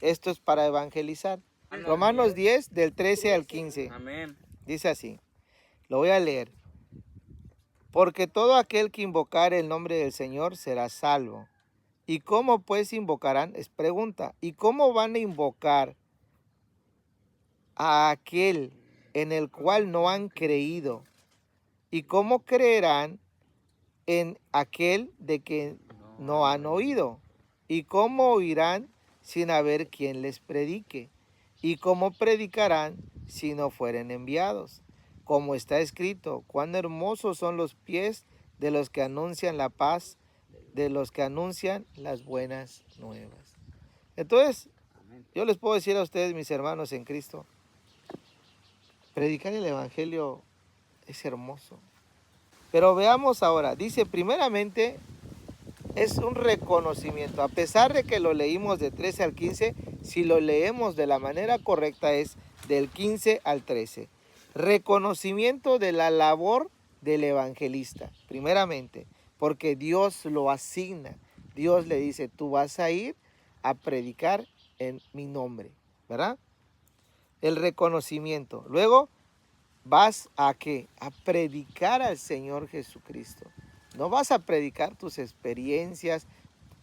Esto es para evangelizar. Amén. Romanos 10, del 13 al 15. Amén. Dice así, lo voy a leer. Porque todo aquel que invocare el nombre del Señor será salvo. ¿Y cómo pues invocarán? Es pregunta. ¿Y cómo van a invocar a aquel en el cual no han creído? ¿Y cómo creerán en aquel de que no han oído? ¿Y cómo oirán sin haber quien les predique? ¿Y cómo predicarán si no fueren enviados? Como está escrito, cuán hermosos son los pies de los que anuncian la paz, de los que anuncian las buenas nuevas. Entonces, yo les puedo decir a ustedes, mis hermanos en Cristo, predicar el Evangelio es hermoso. Pero veamos ahora, dice primeramente, es un reconocimiento. A pesar de que lo leímos de 13 al 15, si lo leemos de la manera correcta es del 15 al 13. Reconocimiento de la labor del evangelista, primeramente, porque Dios lo asigna. Dios le dice, tú vas a ir a predicar en mi nombre, ¿verdad? El reconocimiento. Luego, vas a ¿qué? A predicar al Señor Jesucristo. No vas a predicar tus experiencias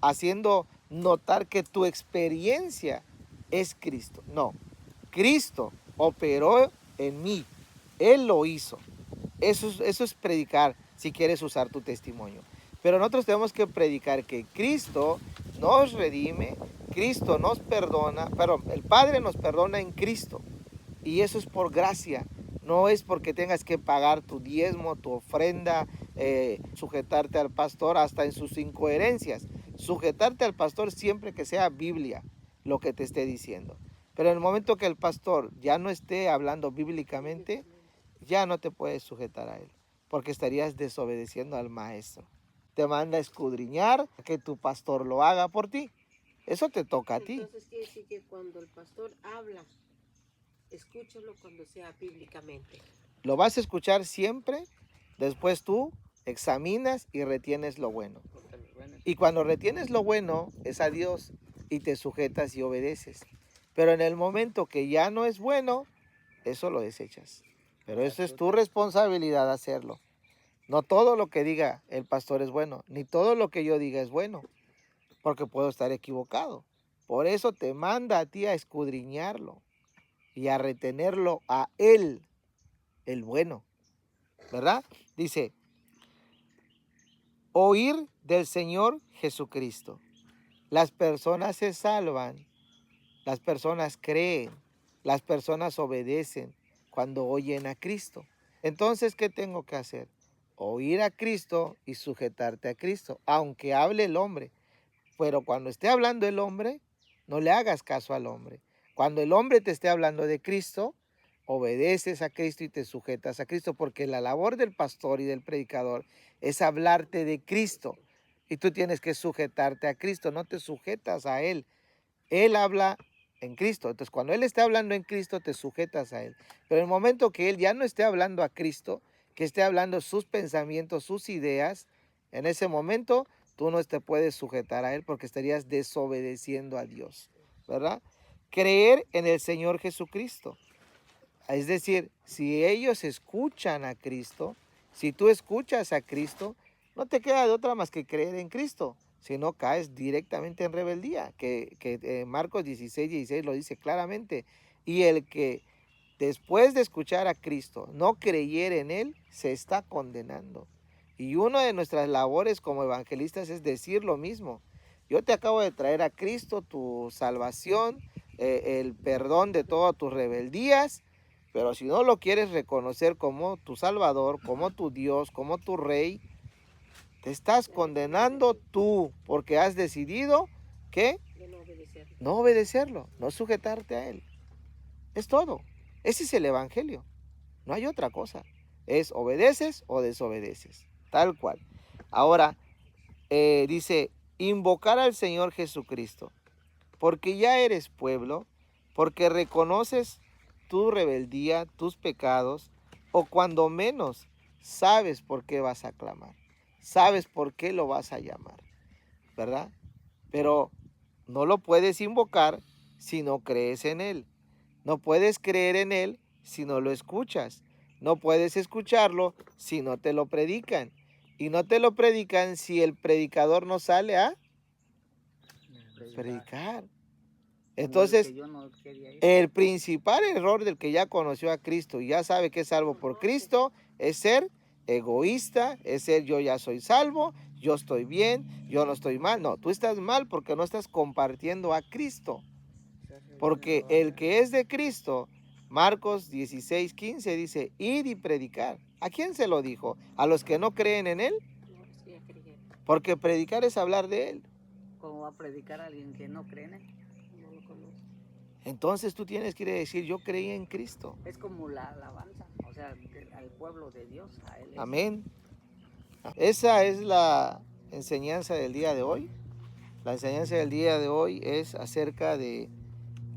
haciendo notar que tu experiencia es Cristo. No, Cristo operó en mí. Él lo hizo. Eso es predicar si quieres usar tu testimonio. Pero nosotros tenemos que predicar que Cristo nos redime, Cristo nos perdona, pero el Padre nos perdona en Cristo. Y eso es por gracia. No es porque tengas que pagar tu diezmo, tu ofrenda, sujetarte al pastor hasta en sus incoherencias. Sujetarte al pastor siempre que sea Biblia lo que te esté diciendo. Pero en el momento que el pastor ya no esté hablando bíblicamente, ya no te puedes sujetar a él, porque estarías desobedeciendo al maestro. Te manda a escudriñar, que tu pastor lo haga por ti. Eso te toca a ti. Entonces quiere decir que cuando el pastor habla, escúchalo cuando sea bíblicamente. Lo vas a escuchar siempre, después tú examinas y retienes lo bueno. Y cuando retienes lo bueno es a Dios y te sujetas y obedeces. Pero en el momento que ya no es bueno, eso lo desechas. Pero eso es tu responsabilidad hacerlo. No todo lo que diga el pastor es bueno, ni todo lo que yo diga es bueno, porque puedo estar equivocado. Por eso te manda a ti a escudriñarlo y a retenerlo a él, el bueno, ¿verdad? Dice, oír del Señor Jesucristo. Las personas se salvan, las personas creen, las personas obedecen cuando oyen a Cristo. Entonces, ¿qué tengo que hacer? Oír a Cristo y sujetarte a Cristo, aunque hable el hombre. Pero cuando esté hablando el hombre, no le hagas caso al hombre. Cuando el hombre te esté hablando de Cristo, obedeces a Cristo y te sujetas a Cristo, porque la labor del pastor y del predicador es hablarte de Cristo. Y tú tienes que sujetarte a Cristo, no te sujetas a Él. Él habla en Cristo. Entonces, cuando Él esté hablando en Cristo, te sujetas a Él. Pero en el momento que Él ya no esté hablando a Cristo, que esté hablando sus pensamientos, sus ideas, en ese momento tú no te puedes sujetar a Él porque estarías desobedeciendo a Dios, ¿verdad? Creer en el Señor Jesucristo. Es decir, si ellos escuchan a Cristo, si tú escuchas a Cristo, no te queda de otra más que creer en Cristo, si no caes directamente en rebeldía, que Marcos 16 lo dice claramente. Y el que después de escuchar a Cristo no creyere en Él, se está condenando. Y una de nuestras labores como evangelistas es decir lo mismo. Yo te acabo de traer a Cristo tu salvación, el perdón de todas tus rebeldías, pero si no lo quieres reconocer como tu Salvador, como tu Dios, como tu Rey, te estás condenando tú porque has decidido ¿qué? De no obedecerlo. No obedecerlo, no sujetarte a Él. Es todo. Ese es el Evangelio. No hay otra cosa. Es obedeces o desobedeces. Tal cual. Ahora, dice, invocar al Señor Jesucristo, porque ya eres pueblo, porque reconoces tu rebeldía, tus pecados, o cuando menos sabes por qué vas a clamar, sabes por qué lo vas a llamar, ¿verdad? Pero no lo puedes invocar si no crees en Él. No puedes creer en Él si no lo escuchas. No puedes escucharlo si no te lo predican. Y no te lo predican si el predicador no sale a predicar. Entonces, el principal error del que ya conoció a Cristo y ya sabe que es salvo por Cristo es ser egoísta, es ser yo ya soy salvo, yo estoy bien, yo no estoy mal. No, tú estás mal porque no estás compartiendo a Cristo. Porque el que es de Cristo, Marcos 16:15 dice, id y predicar. ¿A quién se lo dijo? ¿A los que no creen en Él? No, sí, ya creyeron. Porque predicar es hablar de Él. ¿Cómo va a predicar a alguien que no cree en Él? No lo conoce. Entonces tú tienes que ir a decir, yo creí en Cristo. Es como la alabanza, o sea, al pueblo de Dios, a Él. Amén. Esa es la enseñanza del día de hoy. La enseñanza del día de hoy es acerca de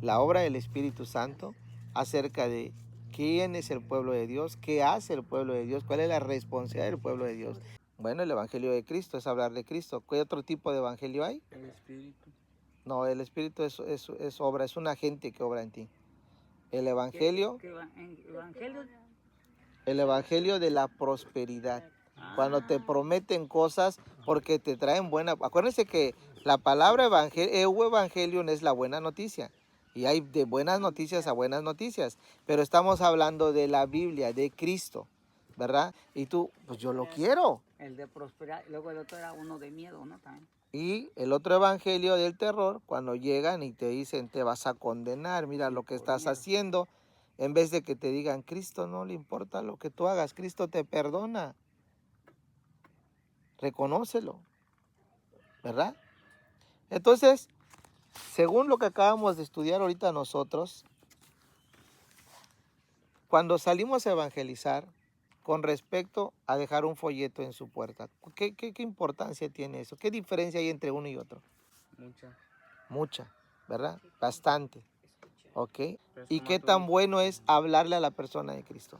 la obra del Espíritu Santo, acerca de quién es el pueblo de Dios, qué hace el pueblo de Dios, cuál es la responsabilidad del pueblo de Dios. Bueno, el Evangelio de Cristo es hablar de Cristo. ¿Qué otro tipo de Evangelio hay? El Espíritu. No, el Espíritu es obra, es un agente que obra en ti. El Evangelio, ¿Evangelio? el Evangelio de la prosperidad. Cuando te prometen cosas porque te traen buena. Acuérdense que la palabra evangelio es la buena noticia. Y hay de buenas noticias a buenas noticias. Pero estamos hablando de la Biblia, de Cristo, ¿verdad? Y tú, pues yo lo quiero. El de prosperidad, luego el otro era uno de miedo, ¿no? También. Y el otro evangelio del terror, cuando llegan y te dicen, te vas a condenar, mira lo que estás haciendo. En vez de que te digan, Cristo no le importa lo que tú hagas, Cristo te perdona. Reconócelo, ¿verdad? Entonces, según lo que acabamos de estudiar ahorita nosotros, cuando salimos a evangelizar con respecto a dejar un folleto en su puerta, ¿qué importancia tiene eso? ¿Qué diferencia hay entre uno y otro? Mucha, ¿verdad? Bastante, ¿ok? ¿Y qué tan bueno es hablarle a la persona de Cristo?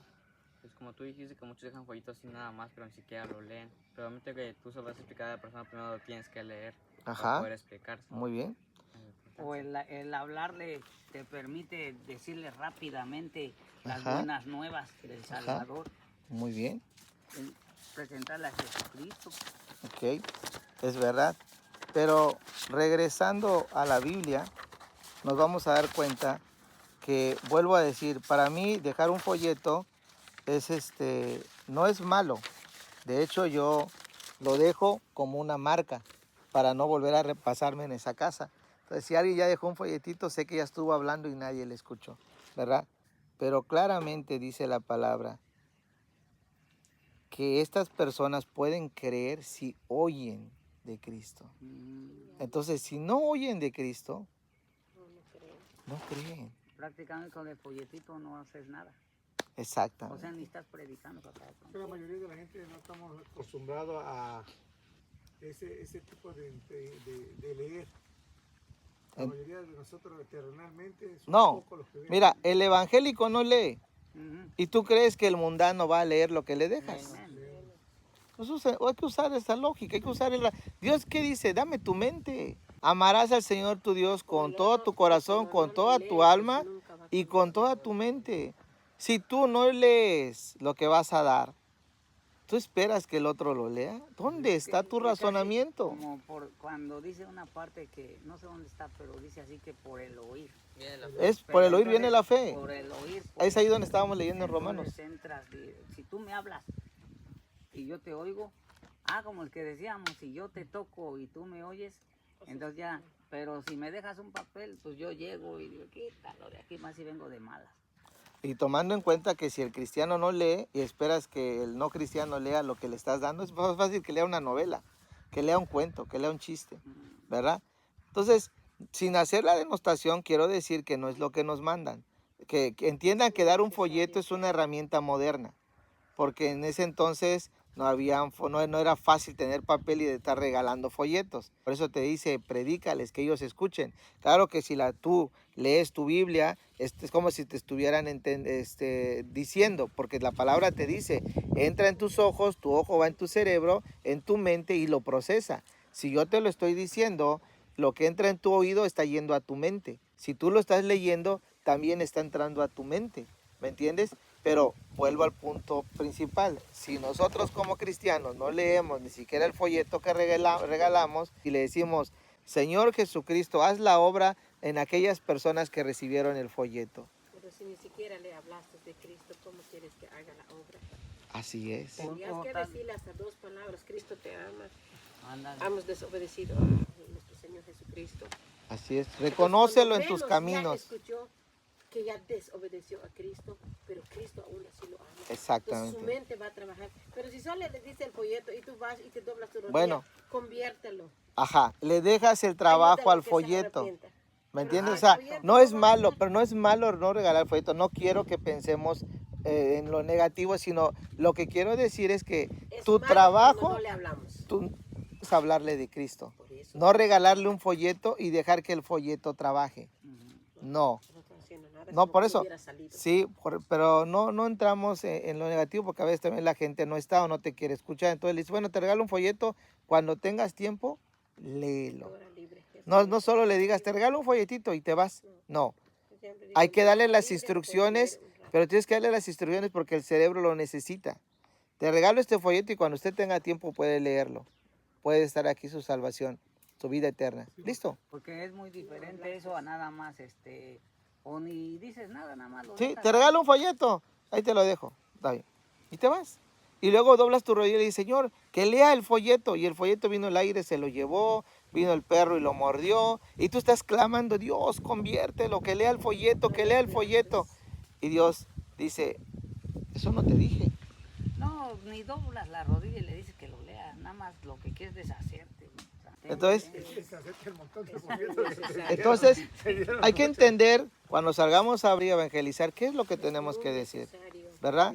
Pues como tú dijiste que muchos dejan folletos así nada más, pero ni siquiera lo leen. Pero obviamente que tú se vas a explicar a la persona, primero lo tienes que leer para Ajá, poder explicarse. muy bien. O el hablarle te permite decirle rápidamente las Ajá. buenas nuevas del Salvador. Muy bien, Presentarle a Jesucristo. ok, es verdad. Pero regresando a la Biblia, nos vamos a dar cuenta que, vuelvo a decir, para mí dejar un folleto es no es malo. De hecho, yo lo dejo como una marca para no volver a repasarme en esa casa. Entonces, si alguien ya dejó un folletito, sé que ya estuvo hablando y nadie le escuchó, ¿verdad? Pero claramente dice la palabra que estas personas pueden creer si oyen de Cristo. Entonces, si no oyen de Cristo, No, no creo. no creen. Prácticamente con el folletito no haces nada. O Exactamente. sea, ni estás predicando, papá. La mayoría de la gente no estamos acostumbrados a ese tipo de leer. La mayoría de nosotros terrenalmente son No, pocos los que leen. mira, el evangélico no lee. Ujú. ¿Y tú crees que el mundano va a leer lo que le dejas? Amén. Pues hay que usar esa lógica, hay que usar Dios, ¿qué dice? Dame tu mente. Amarás al Señor tu Dios con todo tu corazón, con toda tu alma y con toda tu mente. Si tú no lees lo que vas a dar, ¿tú esperas que el otro lo lea? ¿Dónde está tu Es casi razonamiento? Como cuando dice una parte que no sé dónde está, pero dice así que por el oír. Es por el oír viene la fe. Por el oír. Es ahí donde estábamos leyendo en Entonces Romanos. si tú me hablas y yo te oigo, como el que decíamos, si yo te toco y tú me oyes, entonces ya, pero si me dejas un papel, pues yo llego y digo, quítalo de aquí más si vengo de malas. Y tomando en cuenta que si el cristiano no lee y esperas que el no cristiano lea lo que le estás dando, es más fácil que lea una novela, que lea un cuento, que lea un chiste, ¿verdad? Entonces, sin hacer la denostación, quiero decir que no es lo que nos mandan. Que entiendan que dar un folleto es una herramienta moderna, porque en ese entonces no era fácil tener papel y de estar regalando folletos. Por eso te dice, predícales, que ellos escuchen. Claro que si tú lees tu Biblia, es como si te estuvieran diciendo, porque la palabra te dice, entra en tus ojos, tu ojo va en tu cerebro, en tu mente y lo procesa. Si yo te lo estoy diciendo, lo que entra en tu oído está yendo a tu mente. Si tú lo estás leyendo, también está entrando a tu mente, ¿me entiendes? Pero vuelvo al punto principal. Si nosotros como cristianos no leemos ni siquiera el folleto que regalamos y le decimos, Señor Jesucristo, haz la obra en aquellas personas que recibieron el folleto. Pero si ni siquiera le hablaste de Cristo, ¿cómo quieres que haga la obra? Así es. Tenías Como que tal. decirle hasta 2 palabras, Cristo te ama. Ándale. Hemos desobedecido a nuestro Señor Jesucristo. Así es. Entonces, Reconócelo cuando en tus menos caminos. Ya escuchó que ya desobedeció a Cristo, pero Cristo aún así lo ama. Entonces Exactamente. su mente va a trabajar. Pero si solo le dice el folleto y tú vas y te doblas tu rodilla, Bueno. conviértelo. Ajá, le dejas el trabajo Ayúdalo al que se folleto. arrepienta. ¿Me Pero entiendes? O el sea, folleto no es va a malo, hacer- pero no es malo no regalar el folleto. No quiero que pensemos en lo negativo, sino lo que quiero decir es que Es tu malo trabajo, cuando no le hablamos. tú es hablarle de Cristo. Por eso No regalarle un folleto y dejar que el folleto trabaje. Ujú. No. no está haciendo nada, No, como por que eso. hubiera salido. Sí, pero no entramos en lo negativo porque a veces también la gente no está o no te quiere escuchar. Entonces le dices, bueno, te regalo un folleto, cuando tengas tiempo, léelo. Hora libre, ya No, está. no solo le digas, te regalo un folletito y te vas. No, Siempre digo, hay que darle hora las libre, instrucciones, puedes leer un rato. pero tienes que darle las instrucciones porque el cerebro lo necesita. Te regalo este folleto y cuando usted tenga tiempo puede leerlo. Puede estar aquí su salvación, su vida eterna. ¿Listo? Porque es muy diferente eso a nada más, o ni dices nada, nada más lo Sí, dejas te ahí. regalo un folleto. Ahí te lo dejo. Está bien. Y te vas. Y luego doblas tu rodilla y le dices, Señor, que lea el folleto. Y el folleto vino el aire, se lo llevó, vino el perro y lo mordió. Y tú estás clamando, Dios, conviértelo, que lea el folleto, que lea el folleto. Y Dios dice, eso no te dije. No, ni doblas la rodilla y le dices que lo lea, nada más lo que quieres deshacerte. O sea, Entonces, Se acerca el montón de Es folletos. innecesario. Entonces, Se dieron hay que mucho. entender, cuando salgamos a abrir, a evangelizar, qué es lo que tenemos que decir. ¿Verdad?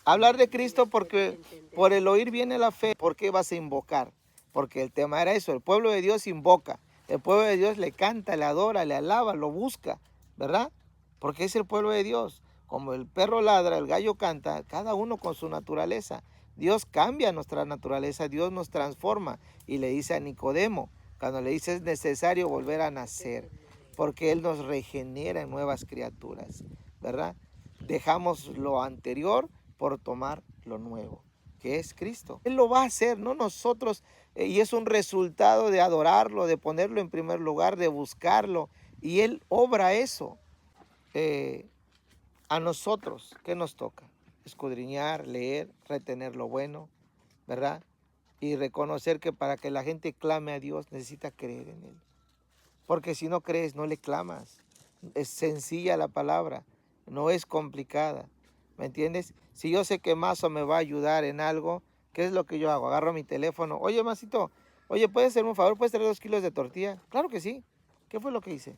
Hablar de Cristo porque por el oír viene la fe. ¿Por qué vas a invocar? Porque el tema era eso. El pueblo de Dios invoca. El pueblo de Dios le canta, le adora, le alaba, lo busca. ¿Verdad? Porque es el pueblo de Dios. Como el perro ladra, el gallo canta, cada uno con su naturaleza. Dios cambia nuestra naturaleza, Dios nos transforma. Y le dice a Nicodemo, cuando le dice es necesario volver a nacer, porque Él nos regenera en nuevas criaturas. ¿Verdad? Dejamos lo anterior por tomar lo nuevo, que es Cristo. Él lo va a hacer, no nosotros, y es un resultado de adorarlo, de ponerlo en primer lugar, de buscarlo, y Él obra eso. A nosotros, ¿qué nos toca? Escudriñar, leer, retener lo bueno, ¿verdad? Y reconocer que para que la gente clame a Dios necesita creer en Él. Porque si no crees, no le clamas. Es sencilla la palabra, no es complicada. ¿Me entiendes? Si yo sé que Mazo me va a ayudar en algo, ¿qué es lo que yo hago? Agarro mi teléfono. Oye, Masito, oye, ¿puedes hacerme un favor? ¿Puedes traer 2 kilos de tortilla? Claro que sí. ¿Qué fue lo que hice?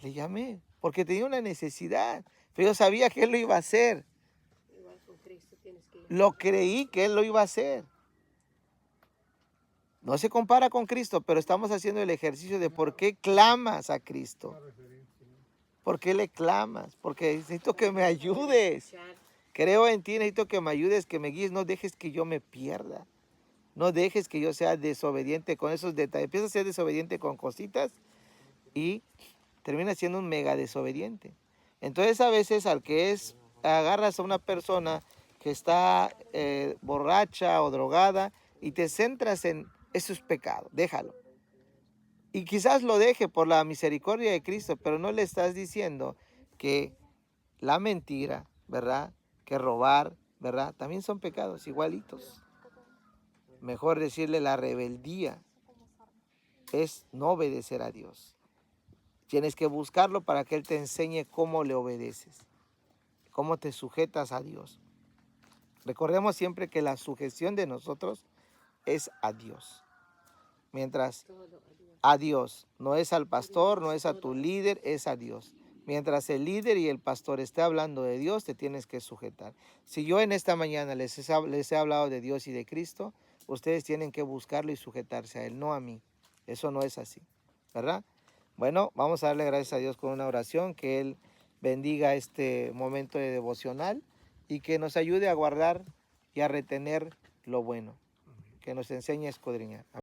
Le llamé, porque tenía una necesidad. Pero yo sabía que Él lo iba a hacer. Igual con Cristo tienes que ir. Lo creí que Él lo iba a hacer. No se compara con Cristo, pero estamos haciendo el ejercicio de por qué clamas a Cristo. ¿Por qué le clamas? Porque necesito que me ayudes. Escuchar. Creo en ti, necesito que me ayudes, que me guíes. No dejes que yo me pierda. No dejes que yo sea desobediente con esos detalles. Empieza a ser desobediente con cositas y termina siendo un mega desobediente. Entonces a veces agarras a una persona que está borracha o drogada y te centras en eso es pecado, déjalo. Y quizás lo deje por la misericordia de Cristo, pero no le estás diciendo que la mentira, ¿verdad? Que robar, ¿verdad? También son pecados igualitos. Mejor decirle la rebeldía es no obedecer a Dios. Tienes que buscarlo para que Él te enseñe cómo le obedeces, cómo te sujetas a Dios. Recordemos siempre que la sujeción de nosotros es a Dios. Mientras Todo a Dios. a Dios, no es al pastor, no es a tu líder, es a Dios. Mientras el líder y el pastor esté hablando de Dios, te tienes que sujetar. Si yo en esta mañana les he hablado de Dios y de Cristo, ustedes tienen que buscarlo y sujetarse a Él, no a mí. Eso no es así, ¿verdad? Bueno, vamos a darle gracias a Dios con una oración, que Él bendiga este momento de devocional y que nos ayude a guardar y a retener lo bueno, que nos enseñe a escudriñar.